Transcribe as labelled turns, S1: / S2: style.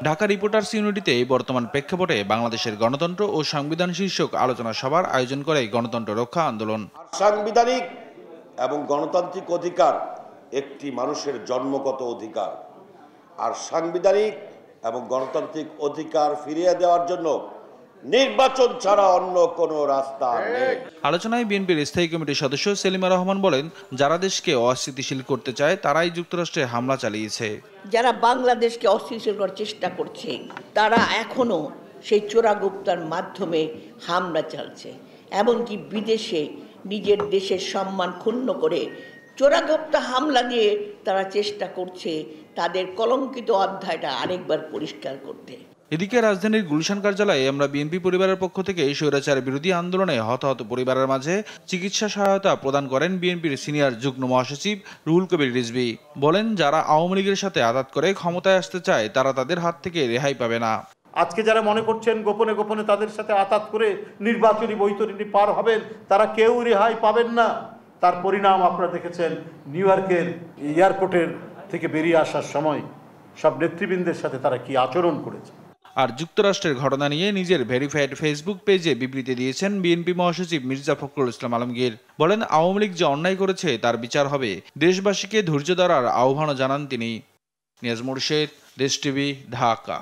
S1: Dhaka reporters ইউনিটিতে বর্তমান প্রেক্ষাপটে বাংলাদেশের গণতন্ত্র ও সংবিধান শীর্ষক আলোচনা সভার আয়োজন করে গণতন্ত্র রক্ষা আন্দোলন।
S2: সাংবিধানিক এবং গণতান্ত্রিক অধিকার একটি মানুষের জন্মগত অধিকার, আর সাংবিধানিক এবং গণতান্ত্রিক অধিকার ফিরিয়ে দেওয়ার জন্য নির্বাচন ছাড়া অন্য কোনো রাস্তা নেই।
S1: আলোচনায় বিএনপির স্থায়ী কমিটির সদস্য সেলিমা রহমান বলেন, যারা দেশকে অস্থিতিশীল করতে চায় তারাই যুক্তরাষ্ট্রে হামলা চালিয়েছে।
S3: যারা বাংলাদেশকে অস্থিতিশীল করার চেষ্টা করছে তারা এখনো সেই চোরাগুপ্তার মাধ্যমে হামলা চালছে, এমনকি বিদেশে নিজের দেশের সম্মান ক্ষুণ্ণ করে চোরাগুপ্তা হামলা দিয়ে তারা চেষ্টা করছে তাদের কলঙ্কিত অধ্যায়টা আরেকবার পরিষ্কার করতে।
S1: এদিকে রাজধানীর গুলশান কার্যালয়ে আমরা বিএনপি পরিবারের পক্ষ থেকে স্বৈরাচার বিরোধী আন্দোলনে হতাহত পরিবারের মাঝে চিকিৎসা সহায়তা প্রদান করেন বিএনপির সিনিয়র যুগ্ম মহাসচিব রুহুল কবির রিজভী। বলেন, যারা আওয়ামী লীগের সাথে আঘাত করে ক্ষমতায় আসতে চায় তারা তাদের হাত থেকে রেহাই পাবে না।
S4: আজকে যারা মনে করছেন গোপনে গোপনে তাদের সাথে আঘাত করে নির্বাচনী বৈতরণী পার হবেন, তারা কেউ রেহাই পাবেন না। তার পরিণাম আপনারা দেখেছেন নিউ ইয়র্কের এয়ারপোর্টের থেকে বেরিয়ে আসার সময় সব নেতৃবৃন্দের সাথে তারা কি আচরণ করেছে।
S1: আর যুক্তরাষ্ট্রের ঘটনা নিয়ে নিজের ভেরিফাইড ফেসবুক পেজে বিবৃতি দিয়েছেন বিএনপি মহাসচিব মির্জা ফখরুল ইসলাম আলমগীর। বলেন, আওয়ামী লীগ যে অন্যায় করেছে তার বিচার হবে। দেশবাসীকে ধৈর্য ধরার আহ্বানও জানান তিনি। নিয়াজ মুর্শেদ, দেশ টিভি, ঢাকা।